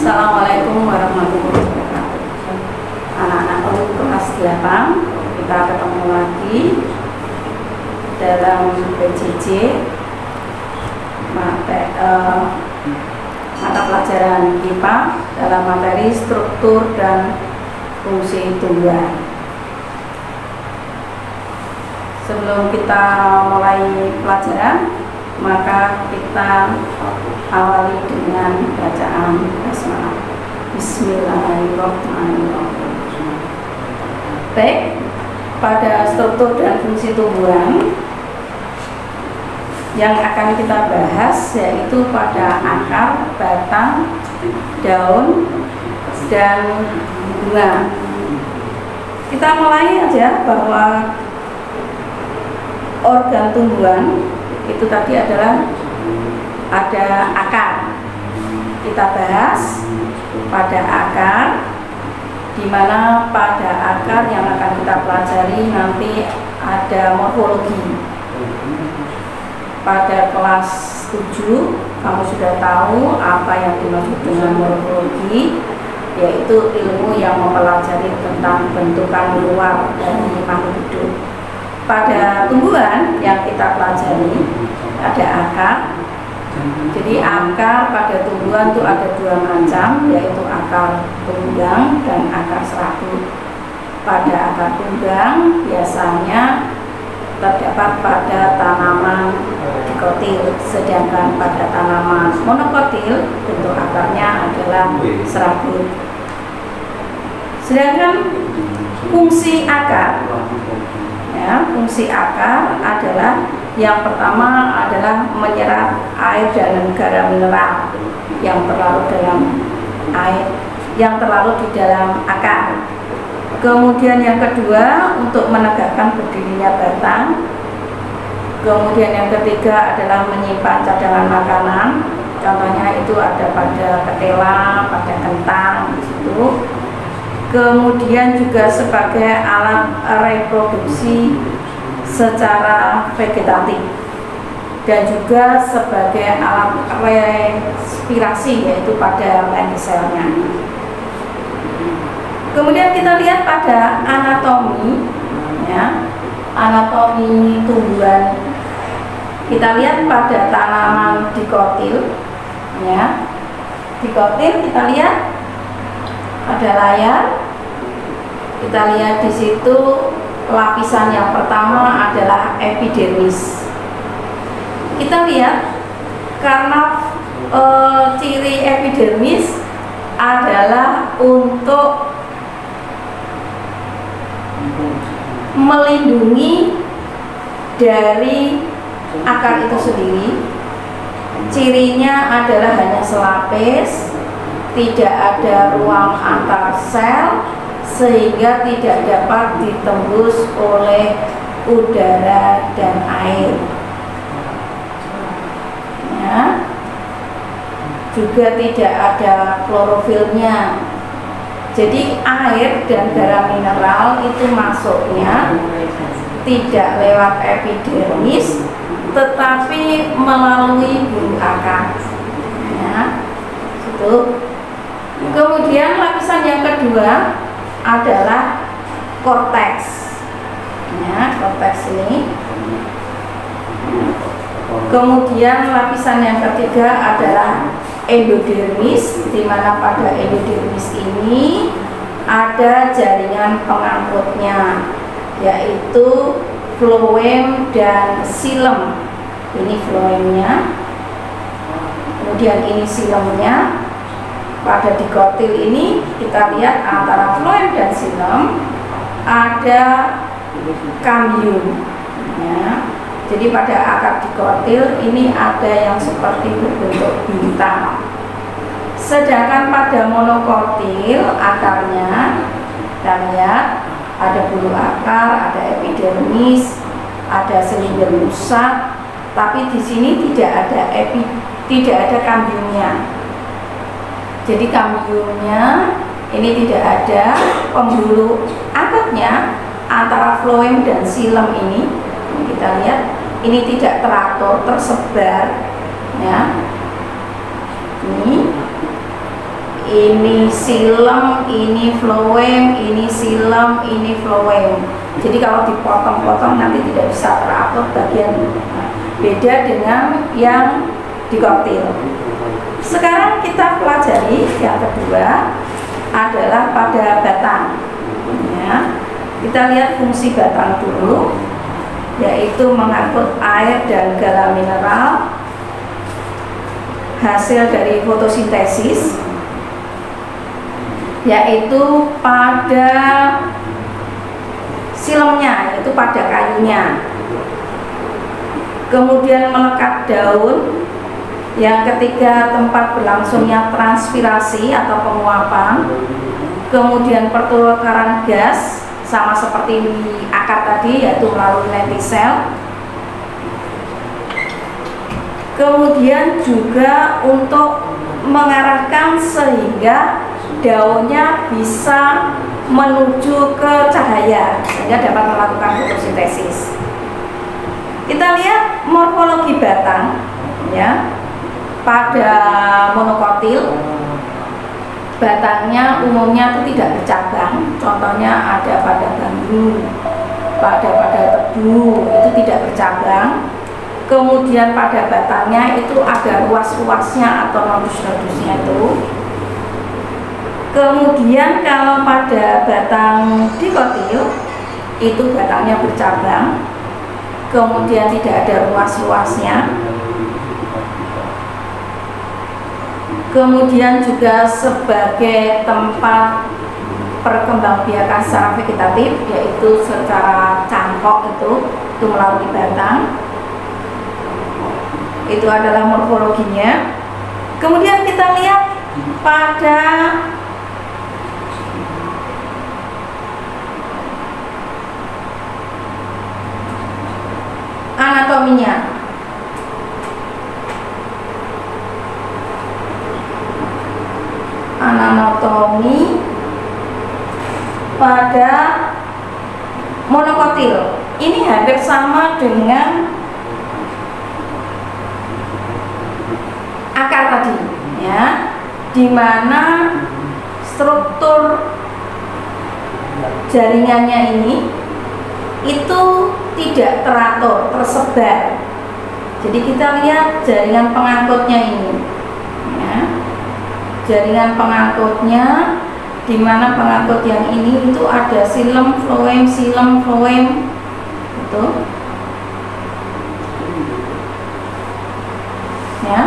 Assalamualaikum warahmatullahi wabarakatuh. Anak-anak kelas 8, kita ketemu lagi dalam PJJ mata pelajaran IPA dalam materi struktur dan fungsi tumbuhan. Sebelum kita mulai pelajaran, maka kita awali dengan bacaan basmalah. Bismillahirrahmanirrahim. Baik, pada struktur dan fungsi tumbuhan yang akan kita bahas yaitu pada akar, batang, daun, dan bunga. Kita mulai aja bahwa organ tumbuhan itu tadi adalah ada akar. Kita bahas pada akar, di mana pada akar yang akan kita pelajari nanti ada morfologi. Pada kelas 7 kamu sudah tahu apa yang dimaksud dengan morfologi, yaitu ilmu yang mempelajari tentang bentukan luar dari makhluk hidup. Pada tumbuhan yang kita pelajari ada akar. Jadi akar pada tumbuhan itu ada dua macam, yaitu akar tunggang dan akar serabut. Pada akar tunggang biasanya terdapat pada tanaman dikotil, sedangkan pada tanaman monokotil bentuk akarnya adalah serabut. Sedangkan fungsi akar, fungsi akar adalah yang pertama adalah menyerap air dan garam mineral yang terlarut di dalam akar. Kemudian yang kedua untuk menegakkan berdirinya batang. Kemudian yang ketiga adalah menyimpan cadangan makanan. Contohnya itu ada pada ketela, pada kentang di situ. Kemudian juga sebagai alat reproduksi secara vegetatif dan juga sebagai alat respirasi yaitu pada lentisselnya. Kemudian kita lihat pada anatomi, anatomi tumbuhan. Kita lihat pada tanaman dikotil, dikotil kita lihat pada layar. Kita lihat di situ lapisan yang pertama adalah epidermis. Kita lihat karena ciri epidermis adalah untuk melindungi dari akar itu sendiri. Cirinya adalah hanya selapis, tidak ada ruang antar sel, sehingga tidak dapat ditembus oleh udara dan air. Juga tidak ada klorofilnya. Jadi air dan garam mineral itu masuknya tidak lewat epidermis, tetapi melalui bulu akar. Itu. Kemudian lapisan yang kedua adalah korteks. Korteks ini. Kemudian lapisan yang ketiga adalah endodermis, di mana pada endodermis ini ada jaringan pengangkutnya, yaitu floem dan xilem. Ini floemnya, kemudian ini xilemnya. Pada dikotil ini kita lihat antara floem dan xilem ada kambium. Jadi pada akar dikotil ini ada yang seperti berbentuk bintang. Sedangkan pada monokotil akarnya kita lihat ada bulu akar, ada epidermis, ada selinder musat, tapi di sini tidak ada kambiumnya. Jadi kambiumnya ini tidak ada. Pembuluh akarnya antara floem dan xilem ini kita lihat ini tidak teratur, tersebar. ini xilem, ini phloem, ini xilem, ini phloem. Jadi kalau dipotong-potong nanti tidak bisa teratur bagian. Beda dengan yang dikotil. Sekarang kita pelajari yang kedua adalah pada batang. Ya. Kita lihat fungsi batang dulu, yaitu mengangkut air dan garam mineral hasil dari fotosintesis, yaitu pada silemnya, yaitu pada kayunya. Kemudian melekat daun. Yang ketiga, tempat berlangsungnya transpirasi atau penguapan. Kemudian pertukaran gas, sama seperti di akar tadi, yaitu melalui lentisel. Kemudian juga untuk mengarahkan sehingga daunnya bisa menuju ke cahaya sehingga dapat melakukan fotosintesis. Kita lihat morfologi batang, ya. Pada monokotil batangnya umumnya itu tidak bercabang. Contohnya ada pada bambu, pada tebu, itu tidak bercabang. Kemudian pada batangnya itu ada ruas-ruasnya atau nodus-nodusnya itu. Kemudian kalau pada batang dikotil itu batangnya bercabang, kemudian tidak ada ruas-ruasnya. Kemudian juga sebagai tempat perkembangbiakan secara vegetatif, yaitu secara cangkok itu melalui batang. Itu adalah morfologinya. Kemudian kita lihat pada anatominya. Anatomi pada monokotil ini hampir sama dengan akar tadi, ya, di mana struktur jaringannya ini itu tidak teratur, tersebar. Jadi kita lihat jaringan pengangkutnya ini, ya. Jaringan pengangkutnya, di mana pengangkut yang ini itu ada xilem, phloem, itu, ya,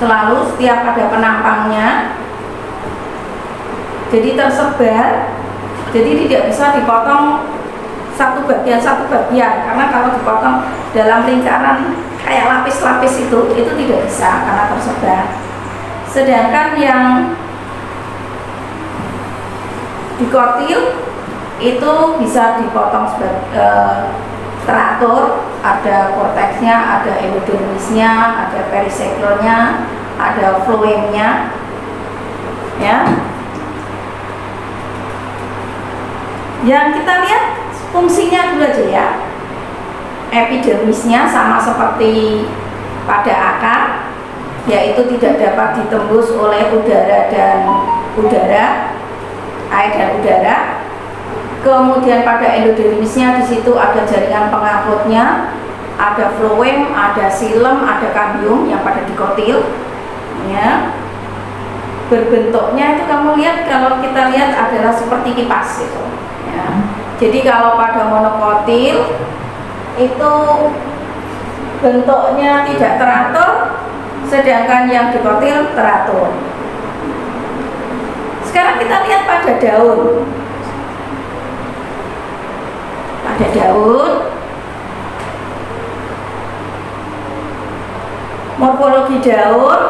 selalu setiap ada penampangnya. Jadi tersebar, jadi tidak bisa dipotong satu bagian, karena kalau dipotong dalam lingkaran kayak lapis-lapis itu tidak bisa karena tersebar. Sedangkan yang dikotil itu bisa dipotong teratur, ada korteksnya, ada endodermisnya, ada periseklernya, ada phloemnya, ya. Yang kita lihat fungsinya dulu aja, ya. Epidermisnya sama seperti pada akar, yaitu tidak dapat ditembus oleh udara, air dan udara. Kemudian pada endodermisnya di situ ada jaringan pengangkutnya, ada phloem, ada xilem, ada cambium yang pada dikotil, ya. Berbentuknya itu kamu lihat, kalau kita lihat adalah seperti kipas itu, ya. Jadi kalau pada monokotil itu bentuknya tidak teratur, sedangkan yang dikotil teratur. Sekarang kita lihat pada daun. Pada daun, morfologi daun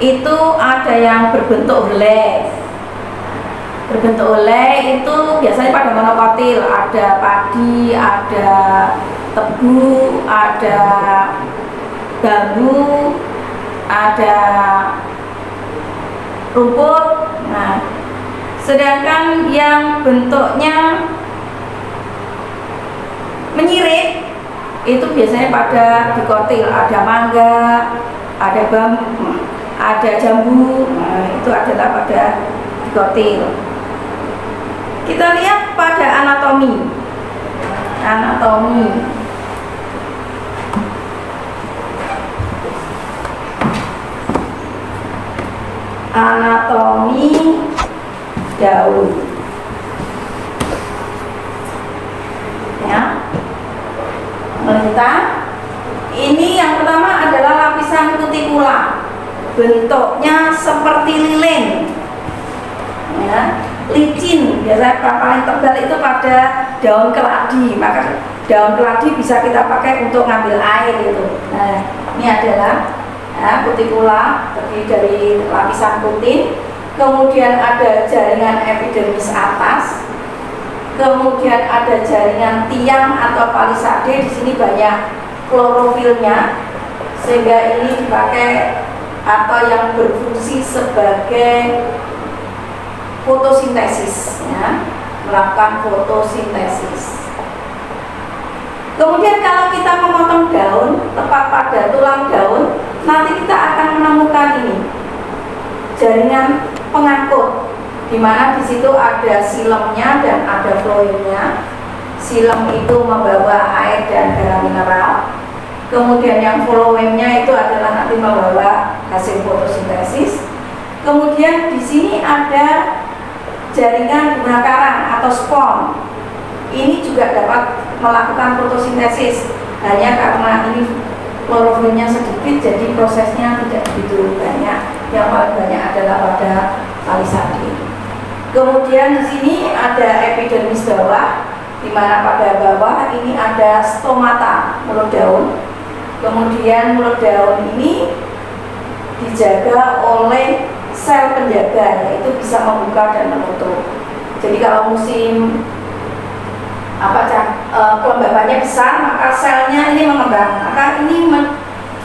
itu ada yang berbentuk helai. Berbentuk helai itu biasanya pada monokotil, ada padi, ada tebu, ada bambu, ada rumput. Nah, sedangkan yang bentuknya menyirit itu biasanya pada dikotil, ada mangga, ada bambu, ada jambu. Nah, itu adalah pada digotil. Kita lihat pada anatomi. Anatomi daun. Ya. Melintang. Ini yang pertama adalah lapisan kutikula. Bentuknya seperti lilin. Ya, licin. Biasanya paling tebal itu pada daun keladi. Maka daun keladi bisa kita pakai untuk ngambil air itu. Nah, ini adalah kutikula, terdiri dari lapisan kutin. Kemudian ada jaringan epidermis atas. Kemudian ada jaringan tiang atau palisade. Di sini banyak klorofilnya, sehingga ini dipakai atau yang berfungsi sebagai fotosintesis, ya, melakukan fotosintesis. Kemudian kalau kita memotong daun tepat pada tulang daun, nanti kita akan menemukan ini jaringan pengangkut, di mana di situ ada silemnya dan ada floemnya. Silem itu membawa air dan garam mineral. Kemudian yang floemnya itu adalah nanti membawa hasil fotosintesis. Kemudian di sini ada jaringan bunga karang atau spon. Ini juga dapat melakukan fotosintesis. Hanya karena ini klorofilnya sedikit, jadi prosesnya tidak begitu banyak. Yang paling banyak adalah pada palisade. Kemudian di sini ada epidermis bawah, di mana pada bawah ini ada stomata, mulut daun. Kemudian mulut daun ini dijaga oleh sel penjaga, yaitu bisa membuka dan menutup. Jadi kalau musim kelembabannya besar, maka selnya ini mengembang, maka ini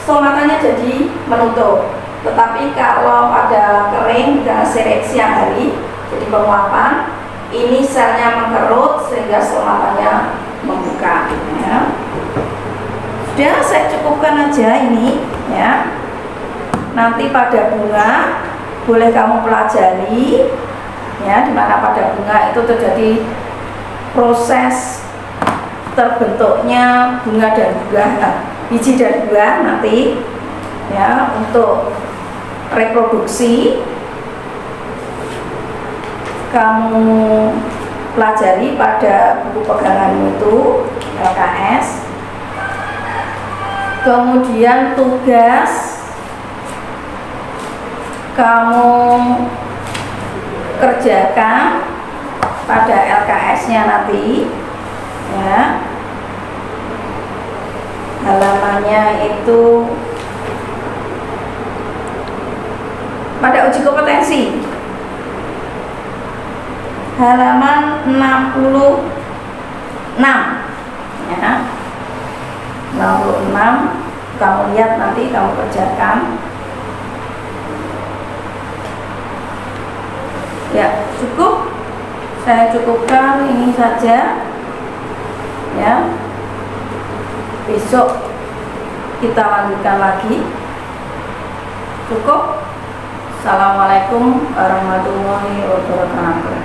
stomatanya jadi menutup. Tetapi kalau pada kering dan siang hari, jadi penguapan, ini selnya mengkerut sehingga stomatanya membuka. Ya. Sudah, saya cukupkan aja ini, ya. Nanti pada bunga boleh kamu pelajari, ya, dimana pada bunga itu terjadi proses terbentuknya bunga dan buah, biji dan buah nanti, ya, untuk reproduksi. Kamu pelajari pada buku peganganmu itu LKS. Kemudian tugas kamu kerjakan pada LKS-nya nanti, ya. Halamannya itu pada uji kompetensi halaman 66, ya. 66 kamu lihat nanti, kamu kerjakan. Ya, cukup. Saya cukupkan ini saja, ya. Besok kita lanjutkan lagi. Cukup. Assalamualaikum warahmatullahi wabarakatuh.